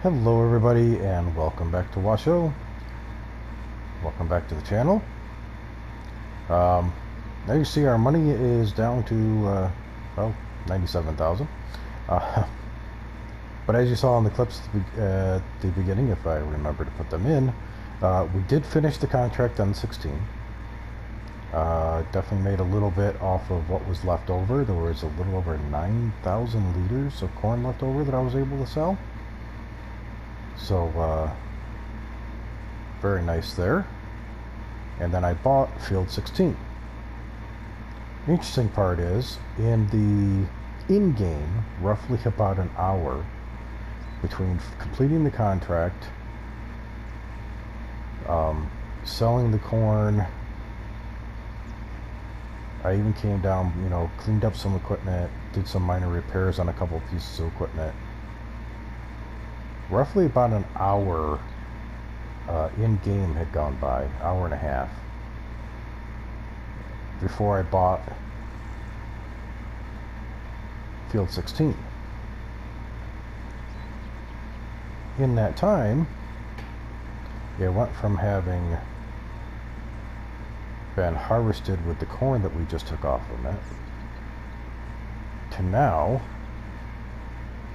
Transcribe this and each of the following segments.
Hello everybody and welcome back to Washoe. Welcome back to the channel. Now you see our money is down to, well, 97,000. But as you saw in the clips at the beginning, if I remember to put them in, we did finish the contract on 16. Definitely made a little bit off of what was left over. There was a little over 9,000 liters of corn left over that I was able to sell. So, very nice there. And then I bought field 16. The interesting part is, in-game, roughly about an hour between completing the contract, selling the corn, I even came down, cleaned up some equipment, did some minor repairs on a couple of pieces of equipment. Roughly about an hour in-game had gone by, hour and a half, before I bought field 16. In that time, it went from having been harvested with the corn that we just took off of it to now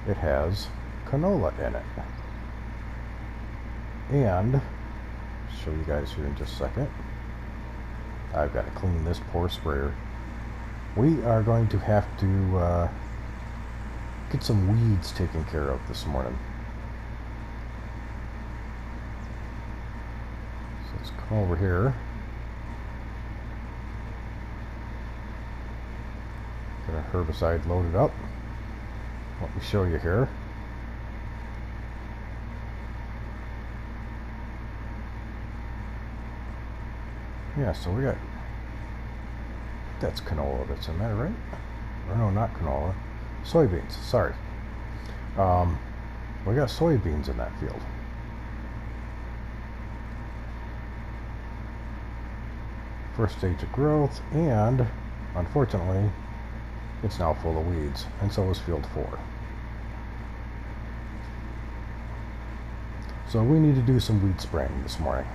it has canola in it. And show you guys here in just a second. I've got to clean this poor sprayer. We are going to have to get some weeds taken care of this morning. So let's come over here. Got our herbicide loaded up. Let me show you here. Yeah, so we got, that's canola that's in there, right? Or no, not canola. Soybeans, sorry. We got soybeans in that field. First stage of growth, and unfortunately, it's now full of weeds, and so is field 4. So we need to do some weed spraying this morning.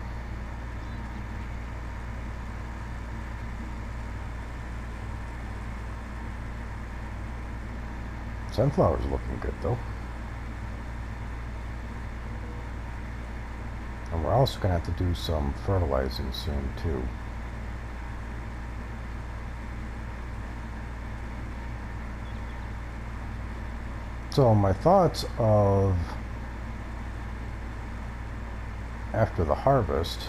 Sunflower's looking good though. And we're also going to have to do some fertilizing soon too. So my thoughts of after the harvest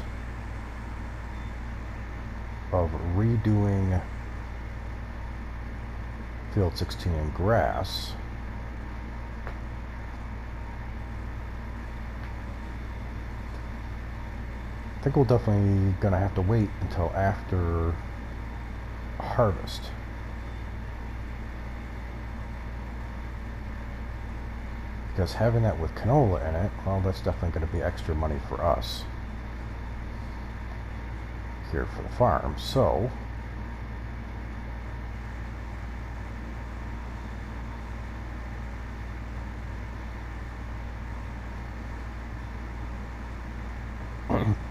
of redoing field 16 in grass, I think we're definitely going to have to wait until after harvest. Because having that with canola in it, well, that's definitely going to be extra money for us here for the farm. So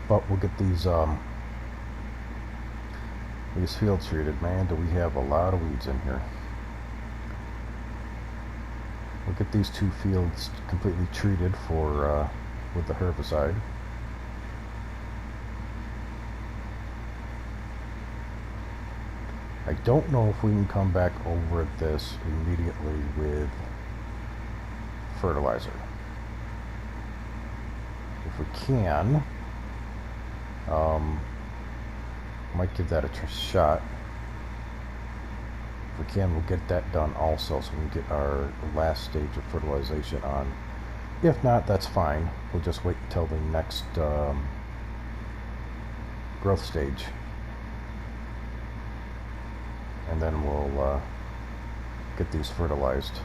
but we'll get these fields treated. Man, do we have a lot of weeds in here. We'll get these 2 fields completely treated for with the herbicide. I don't know if we can come back over this immediately with fertilizer. If we can, might give that a shot. If we can, we'll get that done also, so we can get our last stage of fertilization on. If not, that's fine. We'll just wait until the next growth stage, and then we'll get these fertilized.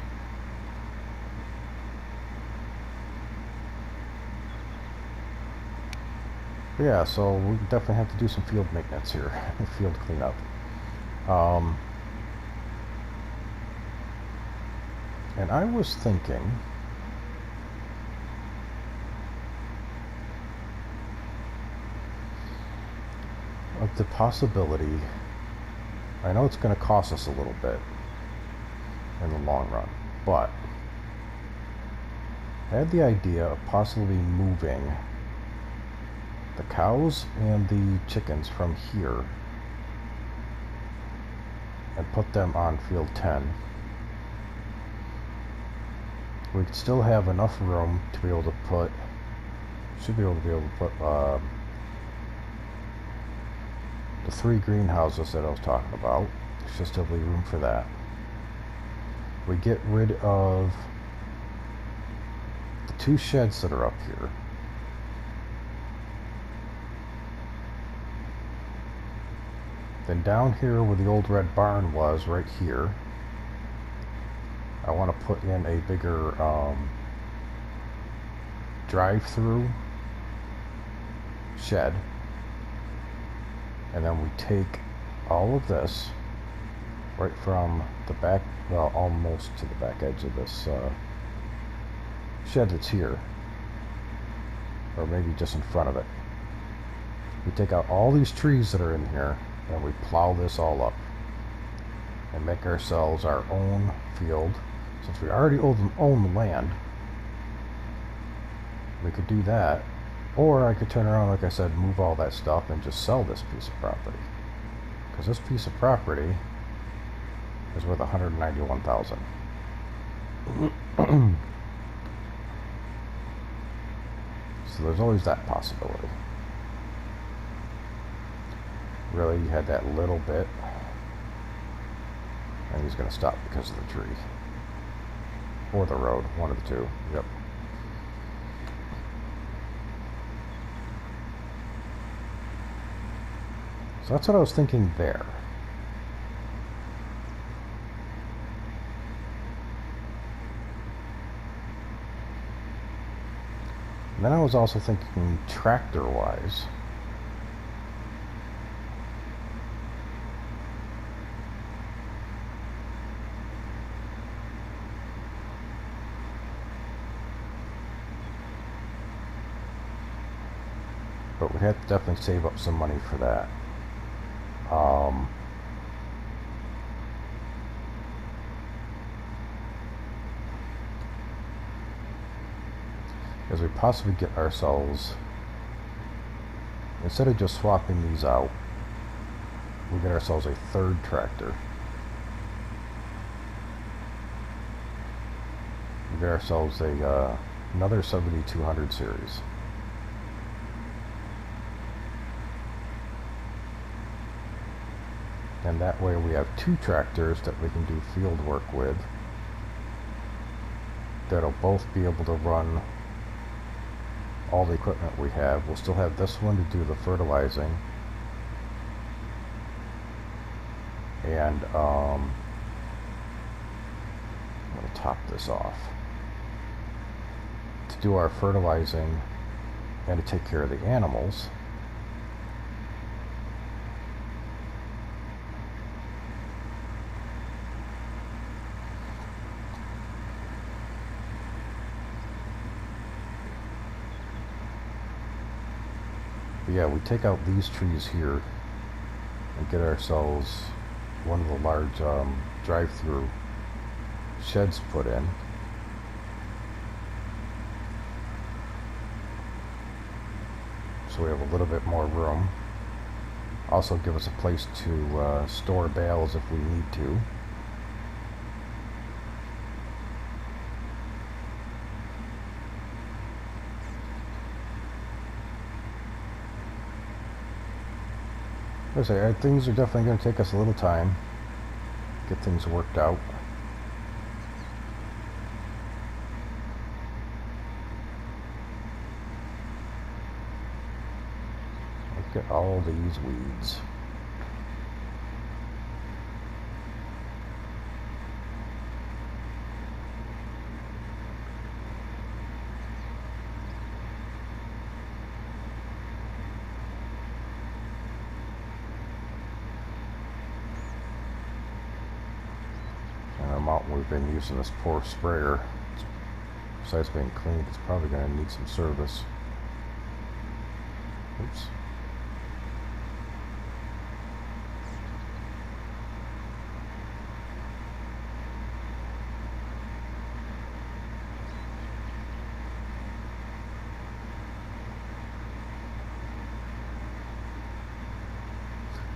Yeah, so we definitely have to do some field maintenance here, field cleanup. And I was thinking with the possibility, I know it's going to cost us a little bit in the long run, but I had the idea of possibly moving the cows and the chickens from here and put them on field 10. We could still have enough room to be able to put, should be able to put the 3 greenhouses that I was talking about. There should still be room for that. We get rid of the 2 sheds that are up here. Then down here where the old red barn was, right here, I want to put in a bigger drive-through shed. And then we take all of this right from the back, well, almost to the back edge of this shed that's here, or maybe just in front of it. We take out all these trees that are in here and we plow this all up and make ourselves our own field. Since we already own the land, we could do that. Or I could turn around, like I said, move all that stuff and just sell this piece of property. Because this piece of property is worth $191,000. So there's always that possibility. Really, you had that little bit, and he's going to stop because of the tree. Or the road, one of the two. Yep. So that's what I was thinking there. And then I was also thinking tractor-wise. But we had to definitely save up some money for that. As we possibly get ourselves, instead of just swapping these out, we get ourselves a 3rd tractor. We get ourselves a another 7200 series. And that way we have 2 tractors that we can do field work with that'll both be able to run all the equipment we have. We'll still have this one to do the fertilizing, and I'm going to top this off to do our fertilizing and to take care of the animals. Yeah, we take out these trees here and get ourselves one of the large drive-through sheds put in. So we have a little bit more room. Also give us a place to store bales if we need to. Like I say, things are definitely going to take us a little time to get things worked out. Look at all these weeds. We've been using this poor sprayer. Besides being cleaned, it's probably going to need some service. Oops.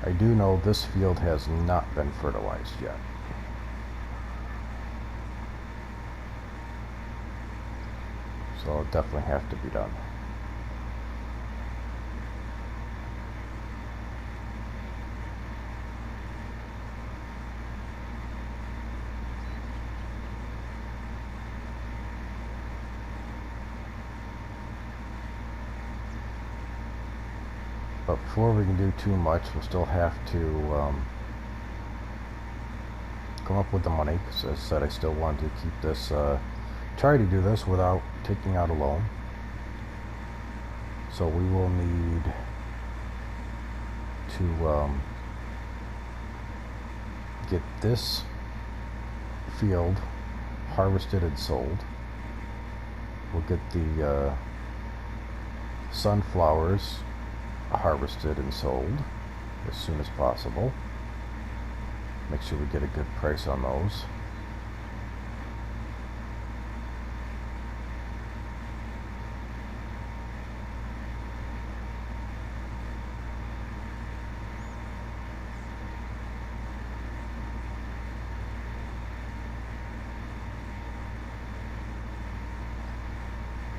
I do know this field has not been fertilized yet. So it'll definitely have to be done. But before we can do too much, we'll still have to come up with the money. Because as I said, I still want to keep this, try to do this without taking out a loan. So we will need to get this field harvested and sold. We'll get the sunflowers harvested and sold as soon as possible. Make sure we get a good price on those.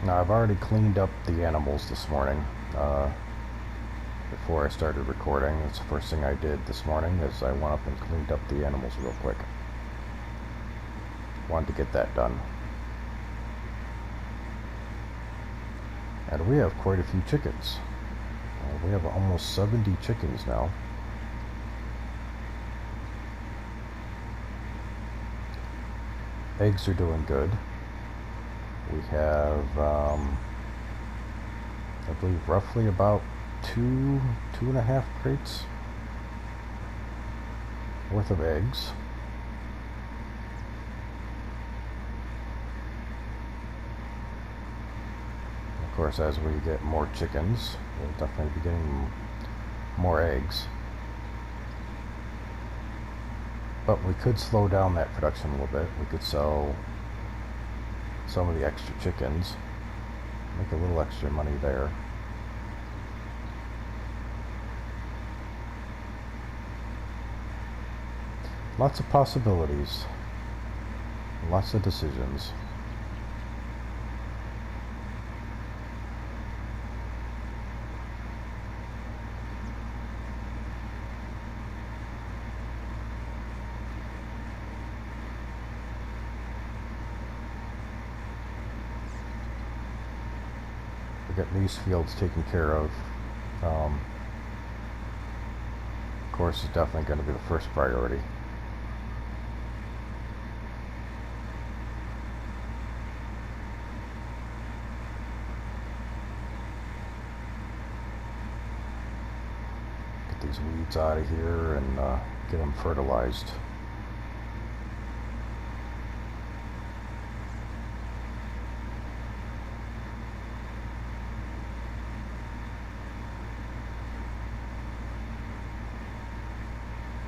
Now I've already cleaned up the animals this morning. Before I started recording, that's the first thing I did this morning, is I went up and cleaned up the animals real quick. Wanted to get that done. And we have quite a few chickens. We have almost 70 chickens now. Eggs are doing good. We have, I believe, roughly about two and a half crates worth of eggs. Of course, as we get more chickens, we'll definitely be getting more eggs. But we could slow down that production a little bit. We could sell some of the extra chickens, make a little extra money there. Lots of possibilities, lots of decisions. We got these fields taken care of. Of course, it's definitely going to be the first priority. These weeds out of here and get them fertilized.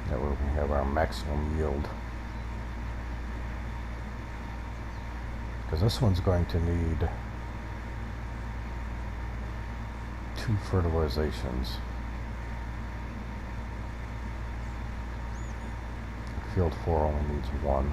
That way we can have our maximum yield. Because this one's going to need 2 fertilizations. Field 4 only needs 1.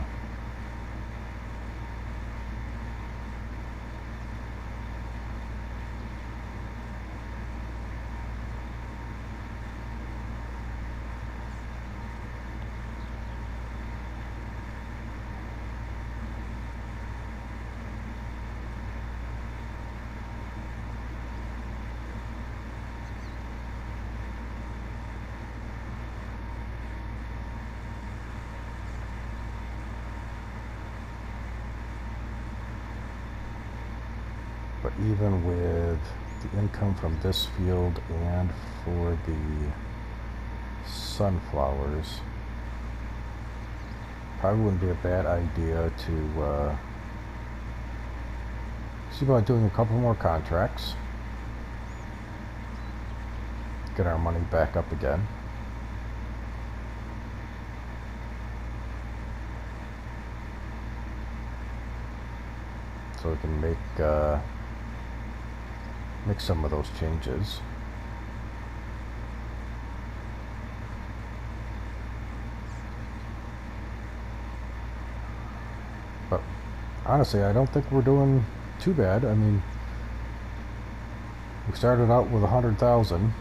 But even with the income from this field and for the sunflowers, probably wouldn't be a bad idea to see about doing a couple more contracts, get our money back up again. So we can make some of those changes. But honestly, I don't think we're doing too bad. I mean, we started out with 100,000.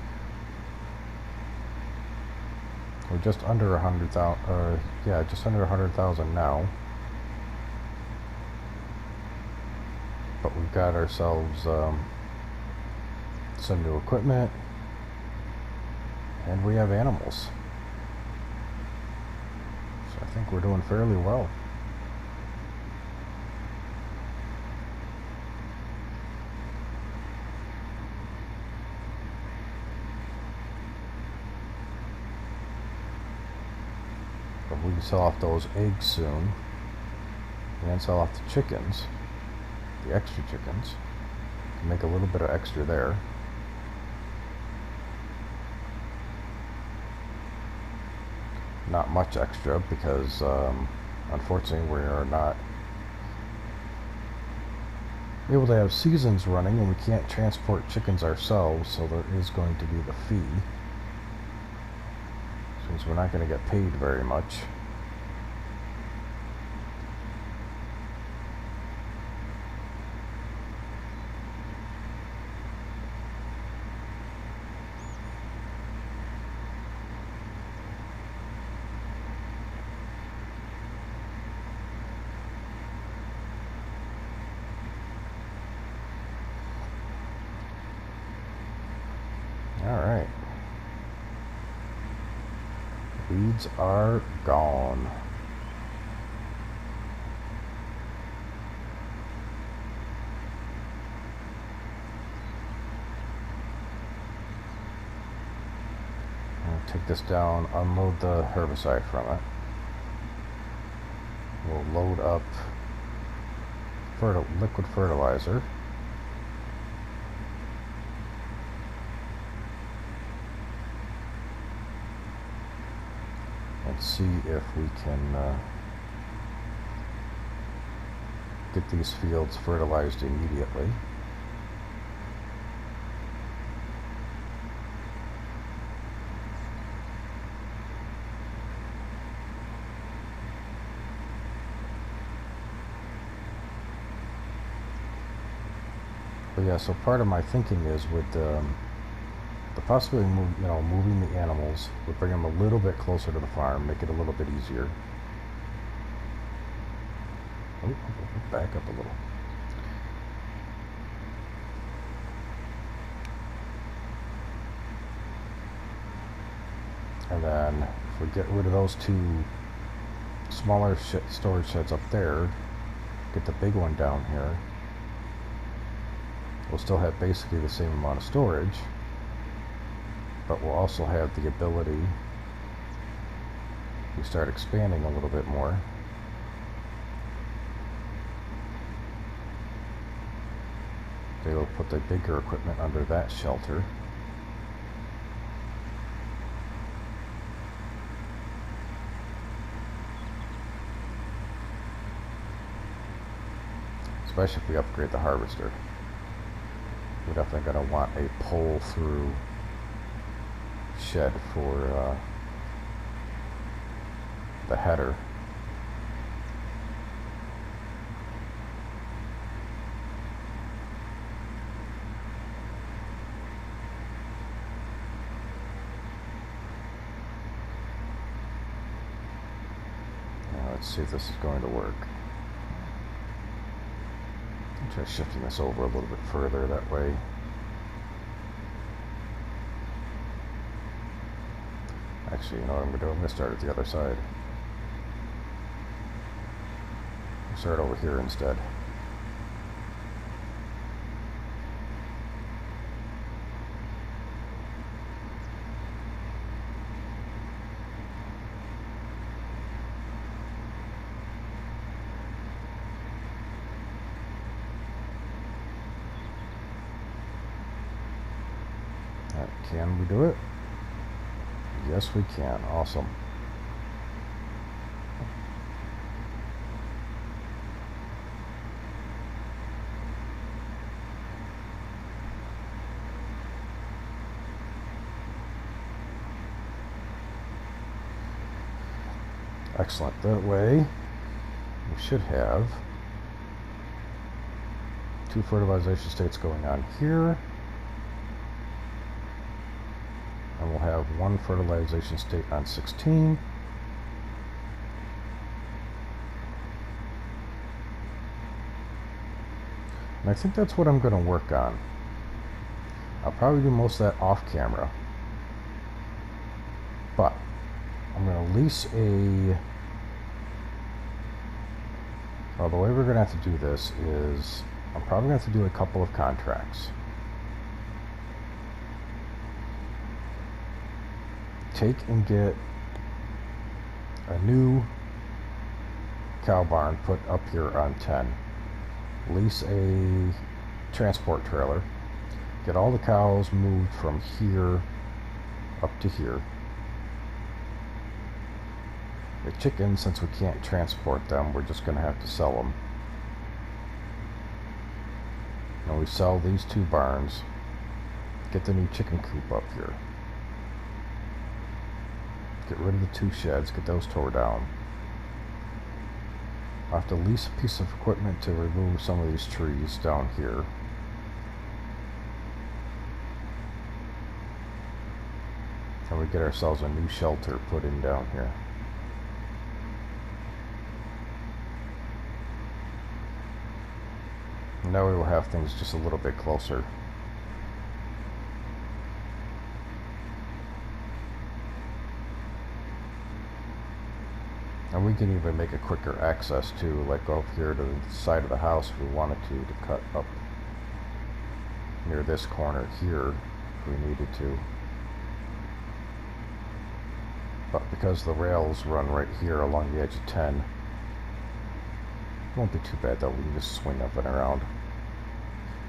We're just under 100,000. Yeah, just under 100,000 now. But we've got ourselves some new equipment, and we have animals. So I think we're doing fairly well. But we can sell off those eggs soon, and sell off the chickens, the extra chickens, to make a little bit of extra there. Not much extra because unfortunately we are not able to have seasons running, and we can't transport chickens ourselves, so there is going to be the fee, since we're not going to get paid very much. Alright. Weeds are gone. I'll take this down, unload the herbicide from it. We'll load up liquid fertilizer. And see if we can get these fields fertilized immediately. But yeah, so part of my thinking is with the possibility of moving the animals would bring them a little bit closer to the farm, make it a little bit easier. Oh, back up a little. And then if we get rid of those two smaller storage sheds up there, get the big one down here, we'll still have basically the same amount of storage, but we'll also have the ability to start expanding a little bit more. They will put the bigger equipment under that shelter. Especially if we upgrade the harvester. We're definitely going to want a pull-through shed for the header. Now let's see if this is going to work. I'll try shifting this over a little bit further that way. Actually, you know what I'm going to do? I'm going to start at the other side. I'll start over here instead. Alright, can we do it? Yes, we can. Awesome. Excellent. That way, we should have 2 fertilization states going on here, and we'll have 1 fertilization state on 16. And I think that's what I'm going to work on. I'll probably do most of that off camera, but I'm going to lease a... Well, the way we're going to have to do this is I'm probably going to have to do a couple of contracts. Take and get a new cow barn put up here on 10. Lease a transport trailer. Get all the cows moved from here up to here. The chickens, since we can't transport them, we're just going to have to sell them. And we sell these 2 barns. Get the new chicken coop up here. Get rid of the 2 sheds, get those tore down. I'll have to lease a piece of equipment to remove some of these trees down here. And we get ourselves a new shelter put in down here. Now we will have things just a little bit closer. And we can even make a quicker access too, like go up here to the side of the house if we wanted to cut up near this corner here if we needed to. But because the rails run right here along the edge of 10, it won't be too bad though, we can just swing up and around.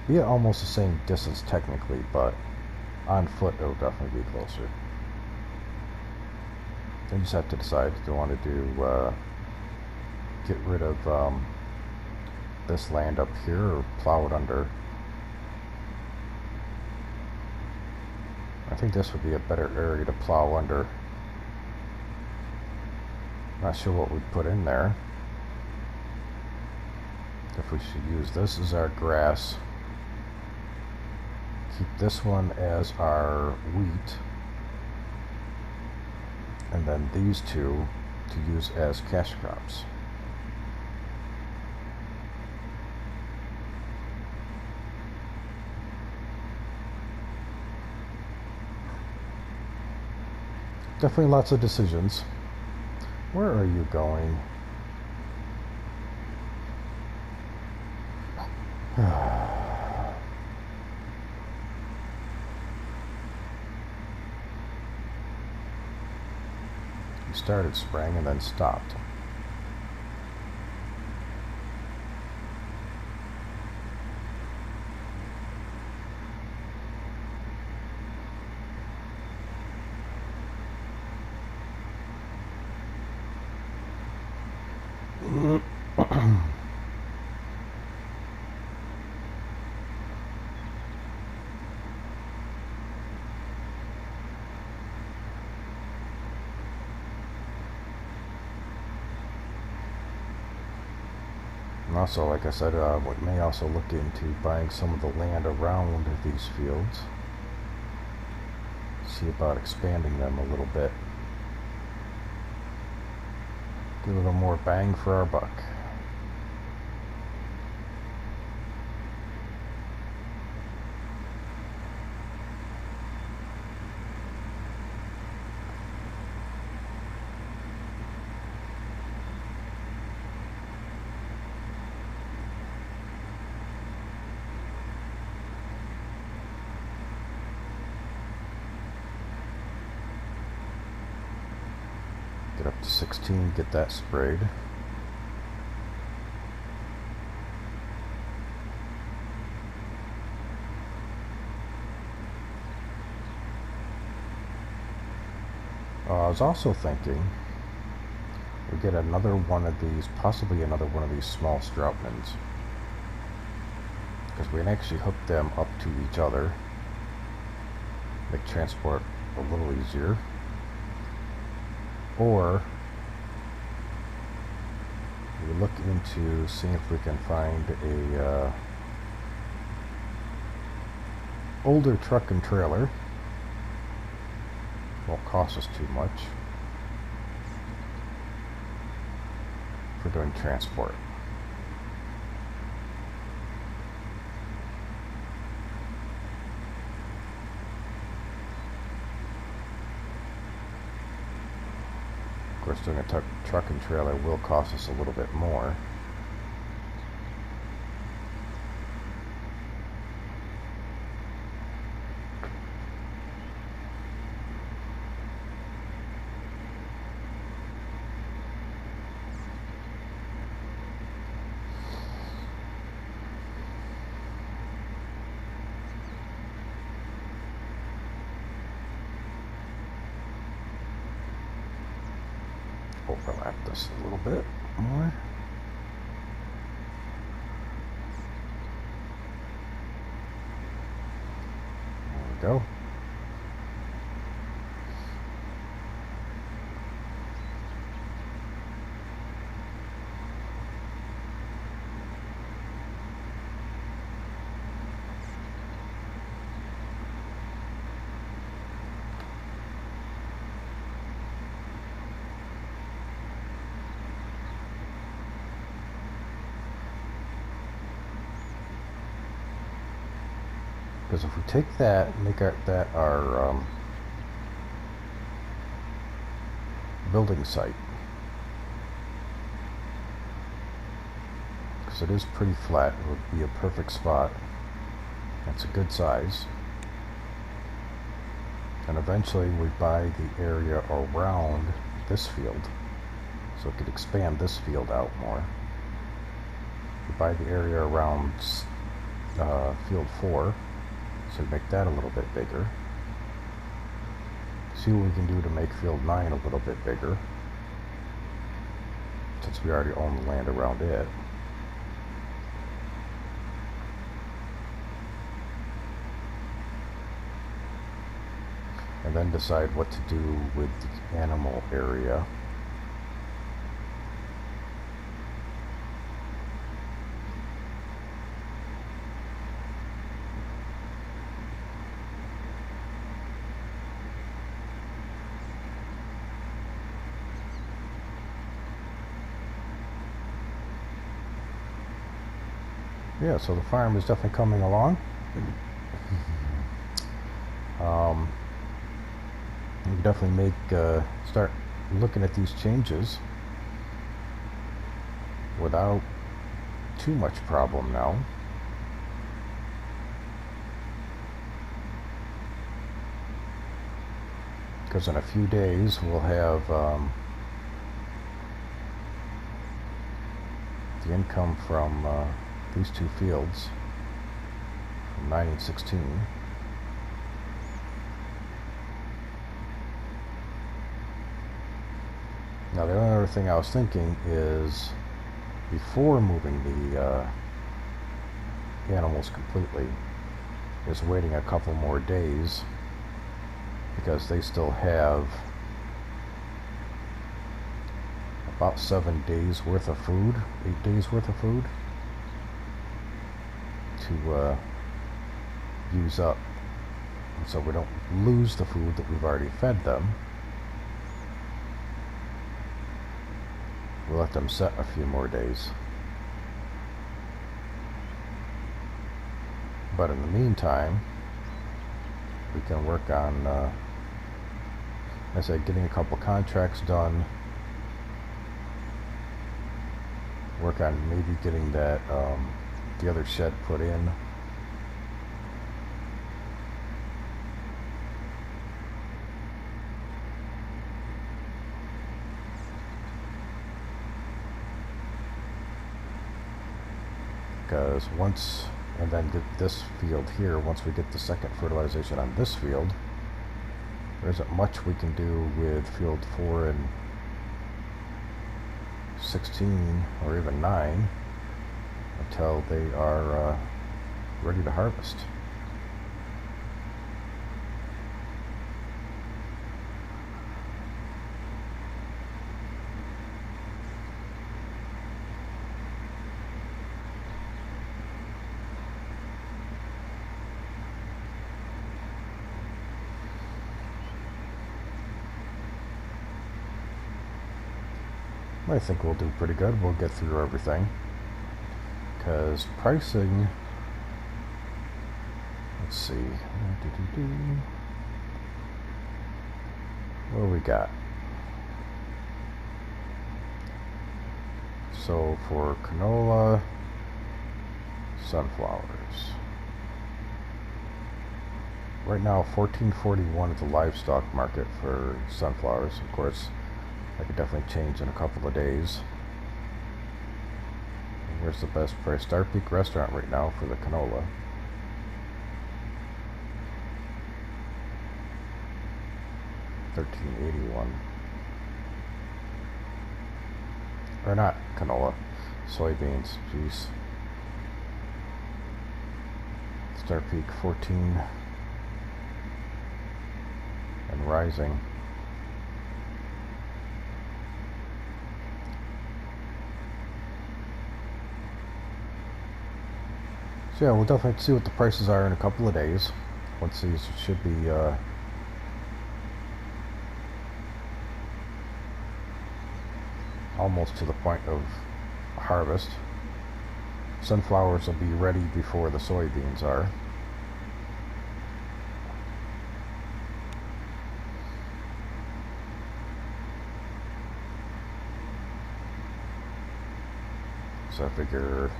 Be at almost the same distance technically, but on foot it'll definitely be closer. Then you just have to decide if you want to do, get rid of this land up here or plow it under. I think this would be a better area to plow under. Not sure what we'd put in there. If we should use this as our grass. Keep this one as our wheat. And then these 2 to use as cash crops. Definitely lots of decisions. Where are you going? You started spraying and then stopped. Also, like I said, we may also look into buying some of the land around these fields. See about expanding them a little bit. Get a little more bang for our buck. Get up to 16, get that sprayed. I was also thinking we get another one of these, possibly another one of these small Stroutmans, because we can actually hook them up to each other, make transport a little easier. Or we look into seeing if we can find a older truck and trailer. Won't cost us too much for doing transport. Of course, doing a truck and trailer will cost us a little bit more. Overlap this a little bit more. There we go. Because if we take that and make that our building site, because it is pretty flat, it would be a perfect spot. It's a good size. And eventually we buy the area around this field, so it could expand this field out more. We buy the area around field 4. So make that a little bit bigger. See what we can do to make field 9 a little bit bigger, since we already own the land around it. And then decide what to do with the animal area. Yeah, so the farm is definitely coming along. We can definitely start looking at these changes without too much problem now. Because in a few days we'll have the income from these two fields, from 9 and 16. Now the only other thing I was thinking is, before moving the animals completely, is waiting a couple more days, because they still have about 7 days worth of food, 8 days worth of food to use up, and so we don't lose the food that we've already fed them. We'll let them set a few more days. But in the meantime, we can work on, as I said, getting a couple contracts done. Work on maybe getting that the other shed put in. Because once, and then get this field here, once we get the second fertilization on this field, there isn't much we can do with field 4 and 16 or even 9 until they are ready to harvest. I think we'll do pretty good. We'll get through everything. Because pricing... Let's see. What do we got? So for canola, sunflowers. Right now, $14.41 at the livestock market for sunflowers. Of course, that could definitely change in a couple of days. And here's the best price. Star Peak Restaurant right now for the canola. $13.81. Or not canola, soybeans. Jeez. Star Peak 14 and rising. So yeah, we'll definitely see what the prices are in a couple of days. Once these should be almost to the point of harvest. Sunflowers will be ready before the soybeans are. So I figure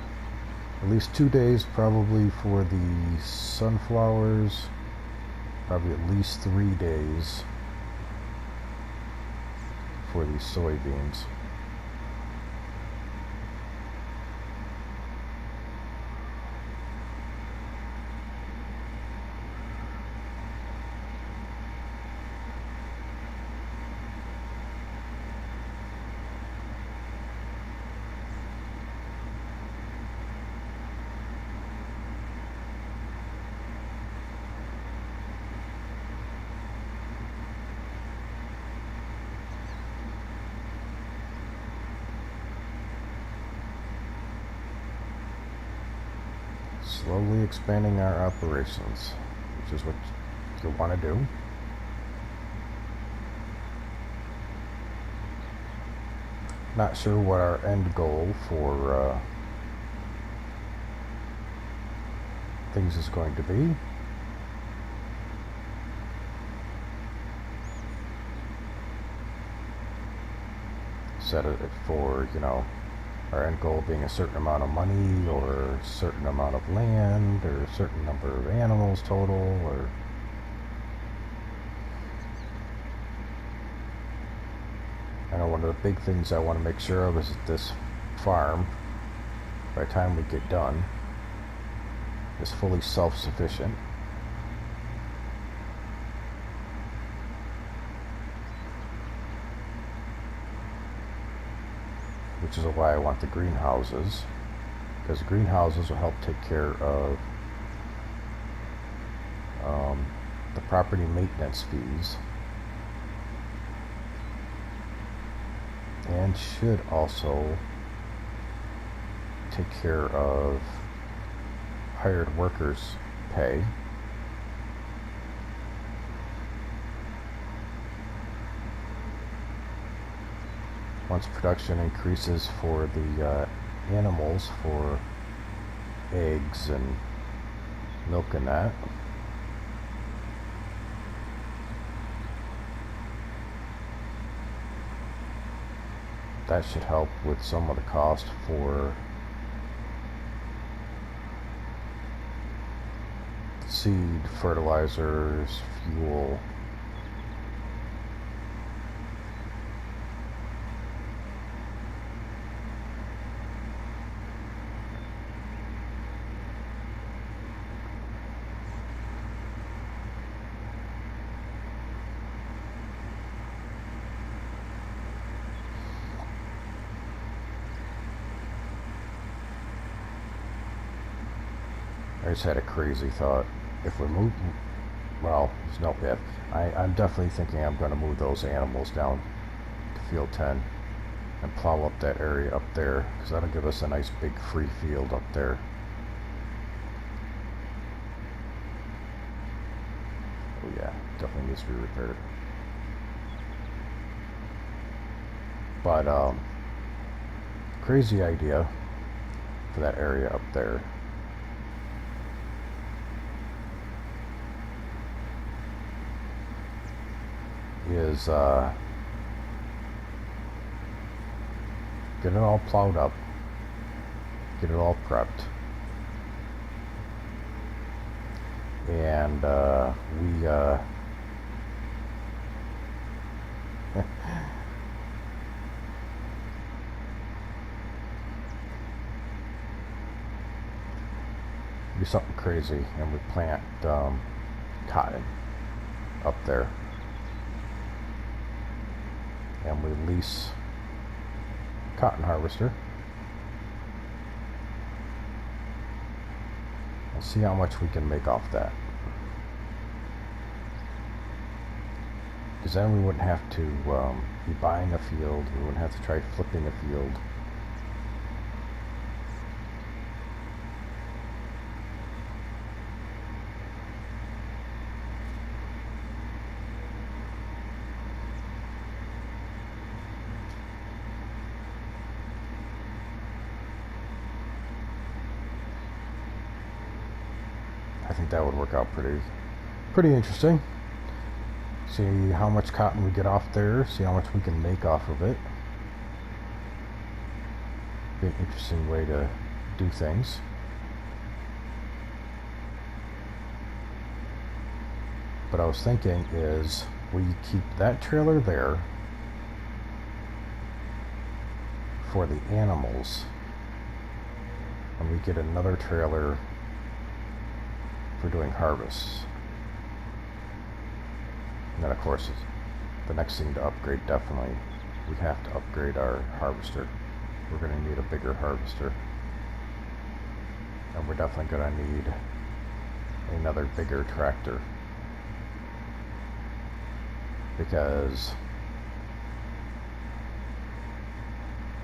at least 2 days probably for the sunflowers, probably at least 3 days for the soybeans. Slowly expanding our operations, which is what you want to do. Not sure what our end goal for things is going to be. Set it for, you know, our end goal being a certain amount of money, or a certain amount of land, or a certain number of animals total, or I know one of the big things I want to make sure of is that this farm, by the time we get done, is fully self-sufficient. Which is why I want the greenhouses, because greenhouses will help take care of the property maintenance fees, and should also take care of hired workers' pay. Once production increases for the animals, for eggs and milk and that, that should help with some of the cost for seed, fertilizers, fuel. I just had a crazy thought. If we move, well, there's no if. I'm definitely thinking I'm going to move those animals down to field 10 and plow up that area up there, because that'll give us a nice big free field up there. Oh yeah, definitely needs to be repaired. But crazy idea for that area up there is get it all plowed up, get it all prepped, and we do something crazy, and we plant cotton up there, and we lease cotton harvester and see how much we can make off that, because then we wouldn't have to be buying a field, we wouldn't have to try flipping a field. I think that would work out pretty interesting. See how much cotton we get off there, see how much we can make off of it. Be an interesting way to do things. But I was thinking is we keep that trailer there for the animals, and we get another trailer for doing harvests. And then of course the next thing to upgrade, definitely we have to upgrade our harvester. We're going to need a bigger harvester, and we're definitely going to need another bigger tractor, because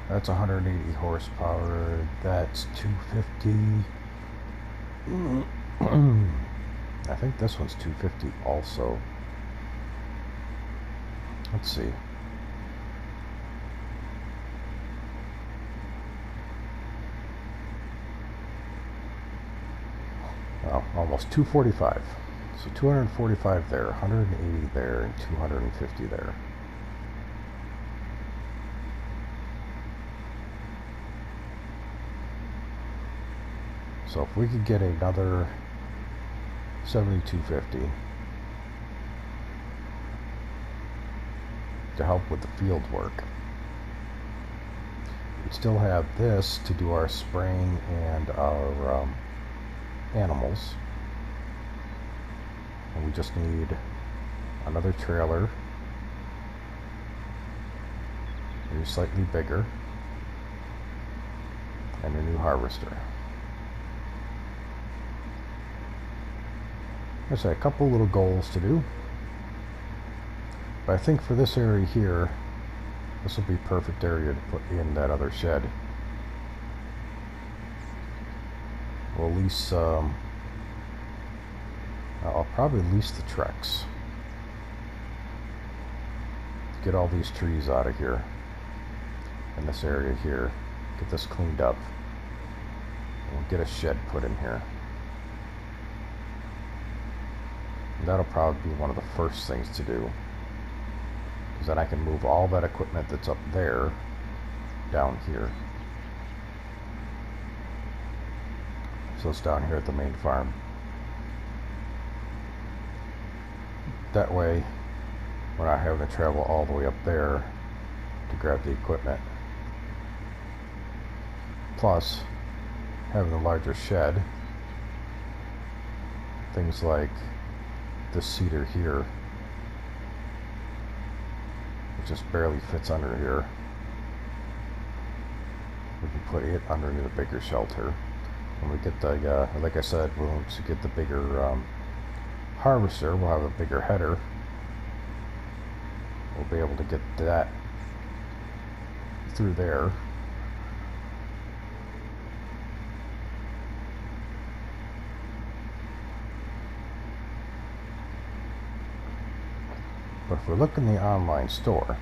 that's 180 horsepower, that's 250. I think this one's 250 also. Let's see. Oh, almost 245. So 245 there, 180 there, and 250 there. So if we could get another 7250 to help with the field work, we'd still have this to do our spraying and our animals, and we just need another trailer, maybe slightly bigger, and a new harvester. There's a couple little goals to do, but I think for this area here, this will be a perfect area to put in that other shed. We'll lease, I'll probably lease the Trex. Get all these trees out of here, in this area here, get this cleaned up, and we'll get a shed put in here. That'll probably be one of the first things to do, because then I can move all that equipment that's up there down here. So it's down here at the main farm. That way we're not having to travel all the way up there to grab the equipment. Plus, having a larger shed, things like this cedar here, it just barely fits under here. We can put it underneath a bigger shelter. When we get the, like I said, once we get the bigger harvester, we'll have a bigger header. We'll be able to get that through there. But if we look in the online store,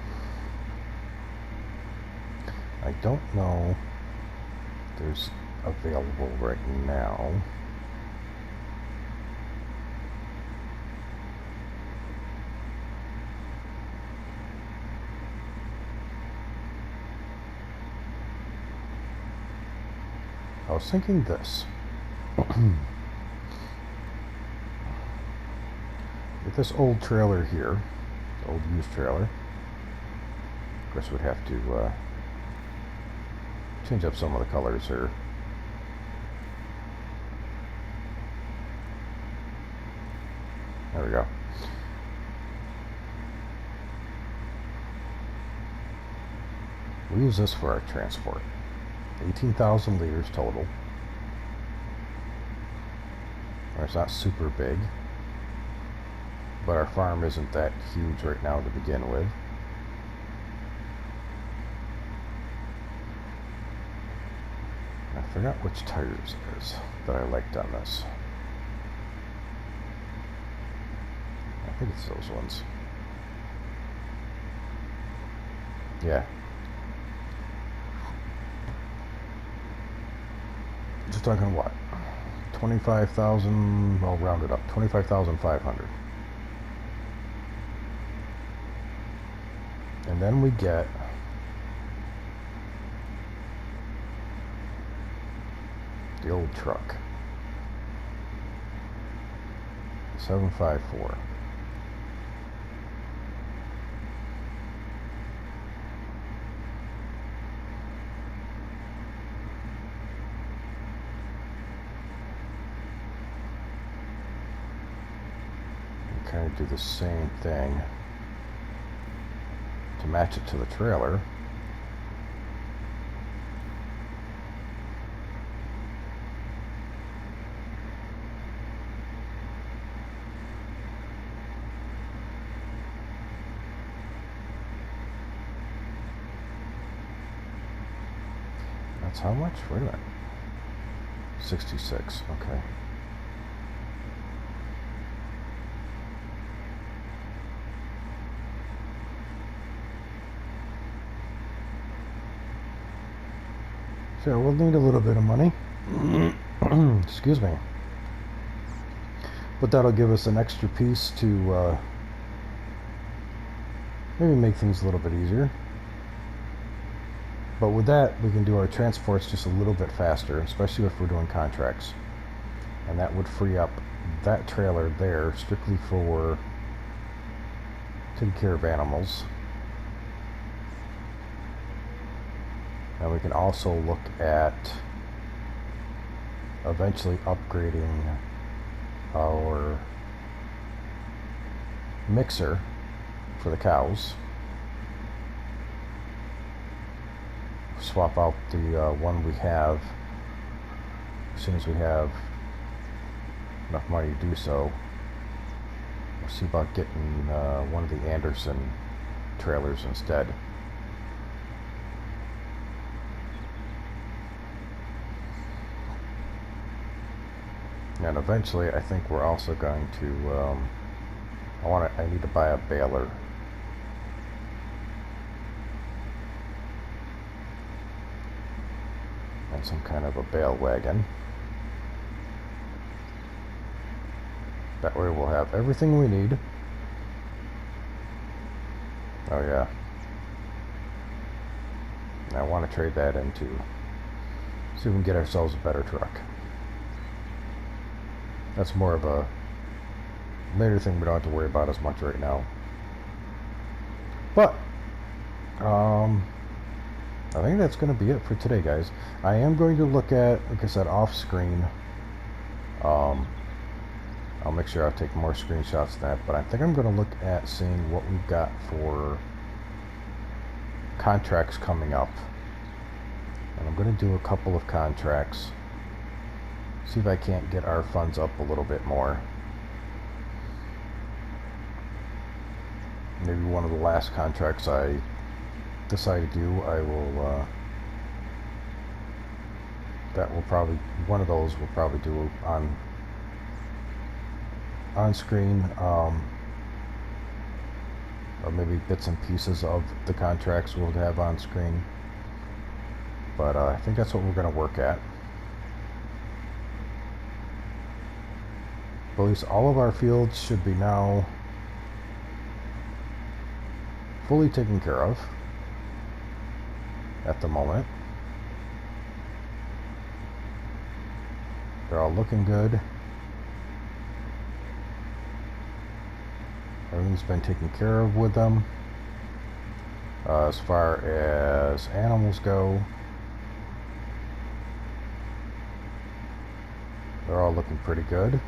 I don't know if there's available right now. I was thinking this. With this old trailer here, old used trailer, of course we'd have to change up some of the colors here. There we go. We use this for our transport. 18,000 liters total. It's not super big, but our farm isn't that huge right now to begin with. I forgot which tires it is that I liked on this. I think it's those ones. Yeah. Just talking what? 25,000, well, round it up, 25,500. And then we get the old truck, 754. Kind of do the same thing to match it to the trailer. That's how much? Wait a minute. 66, okay. So we'll need a little bit of money. Excuse me. But that'll give us an extra piece to maybe make things a little bit easier. But with that, we can do our transports just a little bit faster, especially if we're doing contracts. And that would free up that trailer there strictly for taking care of animals. And we can also look at eventually upgrading our mixer for the cows. Swap out the one we have as soon as we have enough money to do so. We'll see about getting one of the Anderson trailers instead. And eventually, I think we're also going to. I need to buy a baler. And some kind of a bale wagon. That way, we'll have everything we need. Oh yeah. And I want to trade that into. See if we can get ourselves a better truck. That's more of a later thing we don't have to worry about as much right now. But, I think that's going to be it for today, guys. I am going to look at, like I said, off screen. I'll make sure I'll take more screenshots of that, but I think I'm going to look at seeing what we've got for contracts coming up. And I'm going to do a couple of contracts. See if I can't get our funds up a little bit more. Maybe one of the last contracts I decide to do, I will, one of those we'll probably do on screen, or maybe bits and pieces of the contracts we'll have on screen. but I think that's what we're going to work at. At least all of our fields should be now fully taken care of at the moment. They're all looking good. Everything's been taken care of with them. As far as animals go, they're all looking pretty good.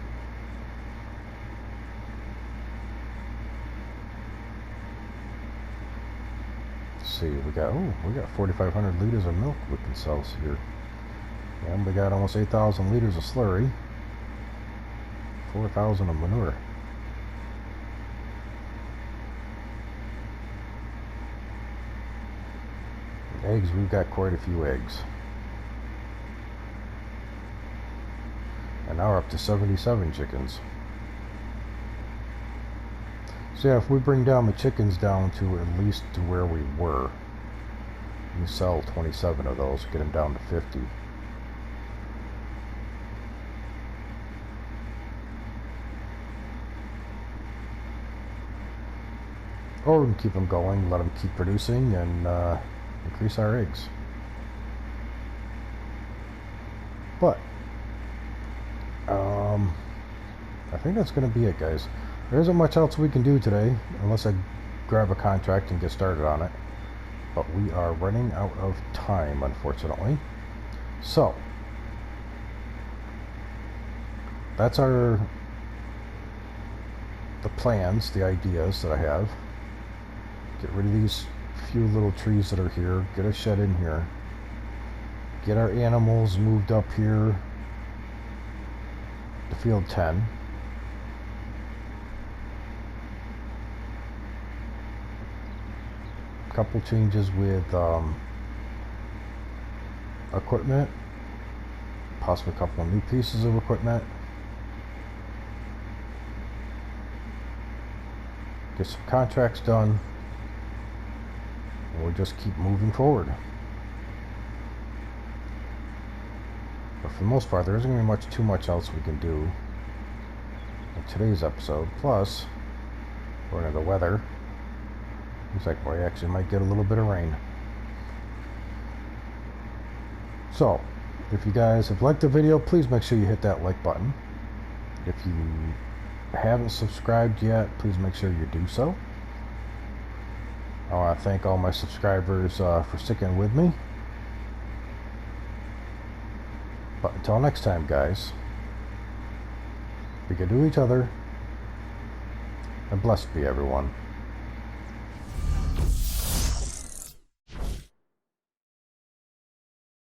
Let's see, we got 4,500 liters of milk we can sell here. And we got almost 8,000 liters of slurry, 4,000 of manure. Eggs, we've got quite a few eggs. And now we're up to 77 chickens. So yeah, if we bring down the chickens down to at least to where we were, you sell 27 of those, get them down to 50. Or we can keep them going, let them keep producing, and increase our eggs. But I think that's going to be it, guys. There isn't much else we can do today unless I grab a contract and get started on it, but we are running out of time, unfortunately. So that's the plans, the ideas that I have. Get rid of these few little trees that are here, get a shed in here, get our animals moved up here to field 10. Couple changes with equipment, possibly a couple of new pieces of equipment. Get some contracts done. We'll just keep moving forward. But for the most part, there isn't going to be too much else we can do in today's episode. Plus, according to the weather, looks like we actually might get a little bit of rain. So, if you guys have liked the video, please make sure you hit that like button. If you haven't subscribed yet, please make sure you do so. I want to thank all my subscribers for sticking with me. But until next time, guys, be good to each other, and blessed be everyone.